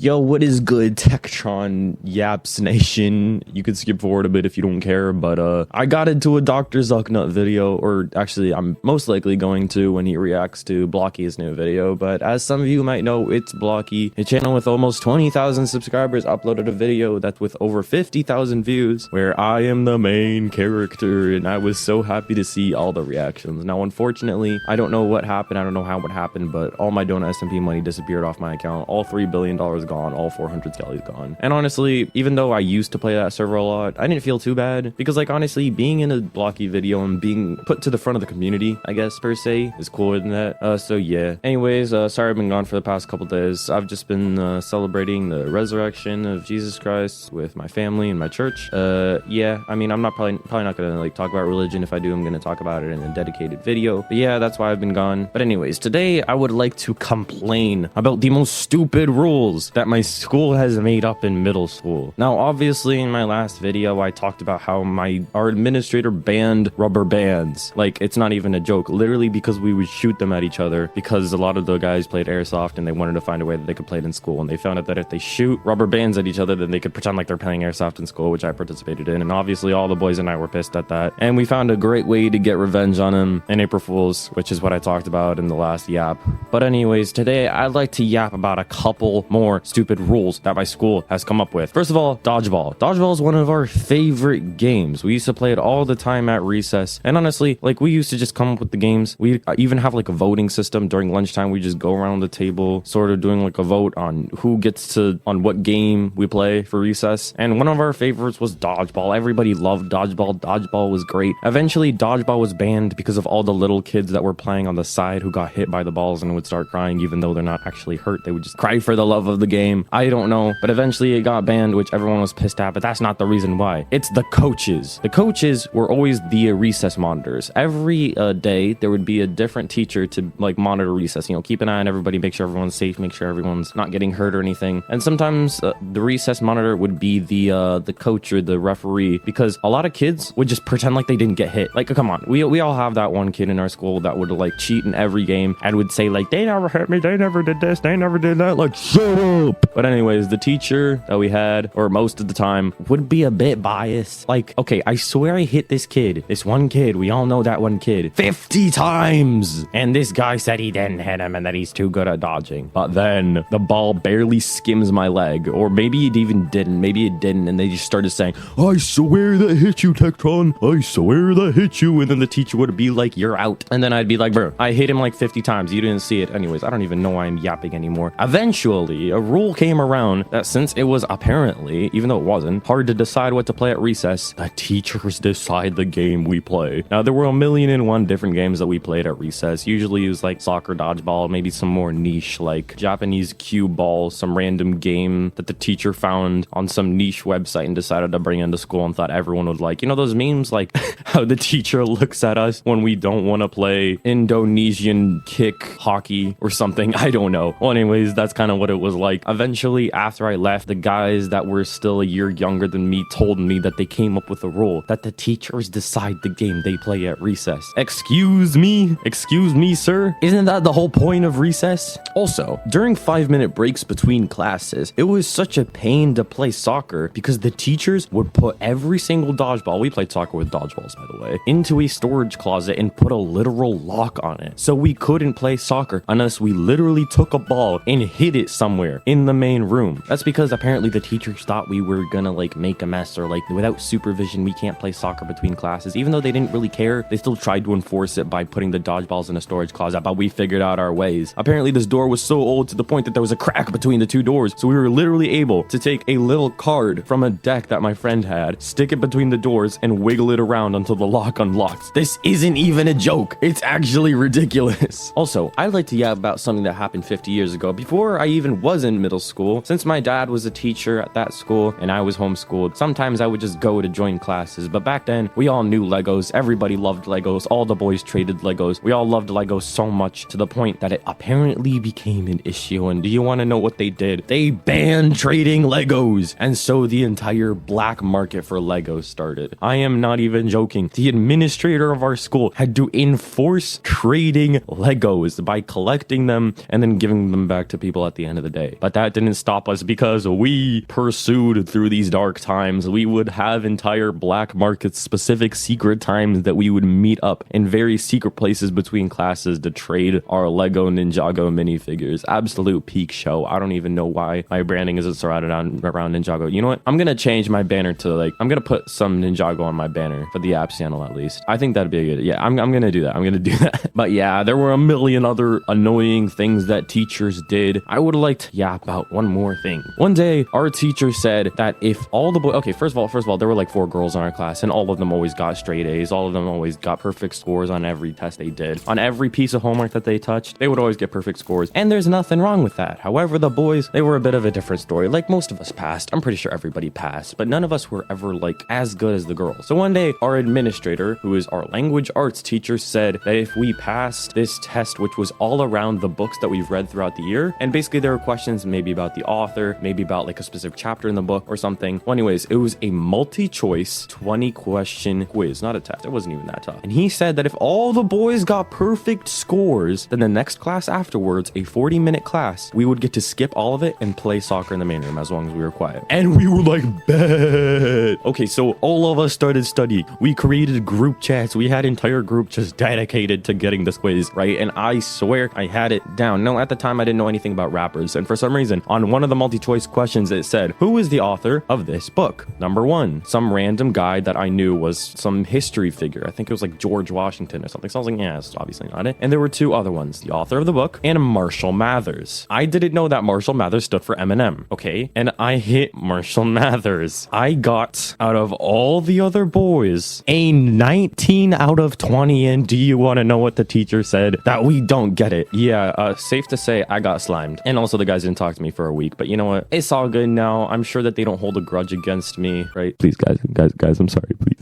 Yo, what is good, TechTronYaps Nation? You could skip forward a bit if you don't care, but I got into a Dr. Zucknut video, or actually I'm most likely going to when he reacts to Blocky's new video, but as some of you might know, it's Blocky, a channel with almost 20,000 subscribers, uploaded a video that's with over 50,000 views, where I am the main character, and I was so happy to see all the reactions. Now, unfortunately, I don't know what happened, I don't know how it happened, but all my Donut SMP money disappeared off my account, all $3 billion gone, all 400 skellies gone. And honestly, even though I used to play that server a lot, I didn't feel too bad, because like honestly, being in a Blocky video and being put to the front of the community, I guess per se, is cooler than that. So yeah. Anyways, sorry I've been gone for the past couple days. I've just been celebrating the resurrection of Jesus Christ with my family and my church. Yeah, I mean, I'm not probably not gonna like talk about religion. If I do, I'm gonna talk about it in a dedicated video. But yeah, that's why I've been gone. But anyways, today I would like to complain about the most stupid rules that my school has made up in middle school. Now, obviously, in my last video, I talked about how our administrator banned rubber bands. Like, it's not even a joke. Literally, because we would shoot them at each other, because a lot of the guys played airsoft and they wanted to find a way that they could play it in school. And they found out that if they shoot rubber bands at each other, then they could pretend like they're playing airsoft in school, which I participated in. And obviously, all the boys and I were pissed at that. And we found a great way to get revenge on him in April Fool's, which is what I talked about in the last yap. But anyways, today I'd like to yap about a couple more stupid rules that my school has come up with. First of all, dodgeball. Dodgeball is one of our favorite games. We used to play it all the time at recess. And honestly, like, we used to just come up with the games. We even have like a voting system during lunchtime. We just go around the table, sort of doing like a vote on who gets on what game we play for recess. And one of our favorites was dodgeball. Everybody loved dodgeball. Dodgeball was great. Eventually, dodgeball was banned because of all the little kids that were playing on the side who got hit by the balls and would start crying even though they're not actually hurt. They would just cry for the love of the game. I don't know, but eventually it got banned, which everyone was pissed at, but that's not the reason why. It's the coaches. The coaches were always the recess monitors. Every day, there would be a different teacher to like monitor recess, you know, keep an eye on everybody, make sure everyone's safe, make sure everyone's not getting hurt or anything. And sometimes the recess monitor would be the coach or the referee, because a lot of kids would just pretend like they didn't get hit. Like, come on, we all have that one kid in our school that would like cheat in every game and would say like, they never hit me, they never did this, they never did that, like, shut up. But anyways, the teacher that we had, or most of the time, would be a bit biased. Like, okay, I swear I hit this kid, this one kid, we all know that one kid, 50 times! And this guy said he didn't hit him and that he's too good at dodging. But then the ball barely skims my leg, or maybe it even didn't, maybe it didn't, and they just started saying, I swear that hit you, Tectron, I swear that hit you, and then the teacher would be like, you're out. And then I'd be like, bro, I hit him like 50 times, you didn't see it. Anyways, I don't even know why I'm yapping anymore. Eventually, a rule came around that since it was apparently, even though it wasn't, hard to decide what to play at recess, the teachers decide the game we play. Now, there were 1,000,001 different games that we played at recess. Usually it was like soccer, dodgeball, maybe some more niche like Japanese cue ball, some random game that the teacher found on some niche website and decided to bring into school and thought everyone would like. You know those memes like how the teacher looks at us when we don't want to play Indonesian kick hockey or something? I don't know. Well, anyways, that's kind of what it was like. Eventually, after I left, the guys that were still a year younger than me told me that they came up with a rule that the teachers decide the game they play at recess. Excuse me, sir? Isn't that the whole point of recess? Also, during 5-minute breaks between classes, it was such a pain to play soccer because the teachers would put every single dodgeball, we played soccer with dodgeballs by the way, into a storage closet and put a literal lock on it. So we couldn't play soccer unless we literally took a ball and hid it somewhere in the main room. That's because apparently the teachers thought we were gonna like make a mess, or like without supervision we can't play soccer between classes. Even though they didn't really care, they still tried to enforce it by putting the dodgeballs in a storage closet, but we figured out our ways. Apparently this door was so old to the point that there was a crack between the two doors, so we were literally able to take a little card from a deck that my friend had, stick it between the doors, and wiggle it around until the lock unlocks. This isn't even a joke. It's actually ridiculous. Also, I'd like to yap about something that happened 50 years ago, before I even was in middle school. Since my dad was a teacher at that school and I was homeschooled, sometimes I would just go to join classes. But back then, we all knew Legos. Everybody loved Legos. All the boys traded Legos. We all loved Legos so much to the point that it apparently became an issue. And do you want to know what they did? They banned trading Legos. And so the entire black market for Legos started. I am not even joking. The administrator of our school had to enforce trading Legos by collecting them and then giving them back to people at the end of the day. But that didn't stop us because we pursued through these dark times. We would have entire black markets, specific secret times that we would meet up in very secret places between classes to trade our Lego Ninjago minifigures. Absolute peak show. I don't even know why my branding isn't surrounded around Ninjago. You know what? I'm gonna change my banner to like, I'm gonna put some Ninjago on my banner for the apps channel at least. I think that'd be a good, yeah, I'm gonna do that. I'm gonna do that. But yeah, there were a million other annoying things that teachers did. I would like to yap about one more thing. One day, our teacher said that if all the boys, okay, first of all, there were like 4 girls in our class, and all of them always got straight A's. All of them always got perfect scores on every test they did. On every piece of homework that they touched, they would always get perfect scores. And there's nothing wrong with that. However, the boys, they were a bit of a different story. Like most of us passed. I'm pretty sure everybody passed, but none of us were ever like as good as the girls. So one day, our administrator, who is our language arts teacher, said that if we passed this test, which was all around the books that we've read throughout the year, and basically there were questions maybe about the author, maybe about like a specific chapter in the book or something. Well, anyways, it was a multi-choice 20-question quiz, not a test. It wasn't even that tough. And he said that if all the boys got perfect scores, then the next class afterwards, a 40-minute class, we would get to skip all of it and play soccer in the main room as long as we were quiet. And we were like, bet. Okay, so all of us started studying. We created group chats. We had entire group just dedicated to getting this quiz, right? And I swear I had it down. No, at the time I didn't know anything about rappers. And for some reason, on one of the multi-choice questions, it said, who is the author of this book? Number 1, some random guy that I knew was some history figure. I think it was like George Washington or something. So I was like, yeah, it's obviously not it. And there were 2 other ones, the author of the book and Marshall Mathers. I didn't know that Marshall Mathers stood for Eminem, okay? And I hit Marshall Mathers. I got, out of all the other boys, a 19 out of 20. And do you want to know what the teacher said? That we don't get it. Yeah, safe to say I got slimed. And also the guys didn't talk to me for a week. But you know what? It's all good now. I'm sure that they don't hold a grudge against me, right? Please, guys, I'm sorry. Please.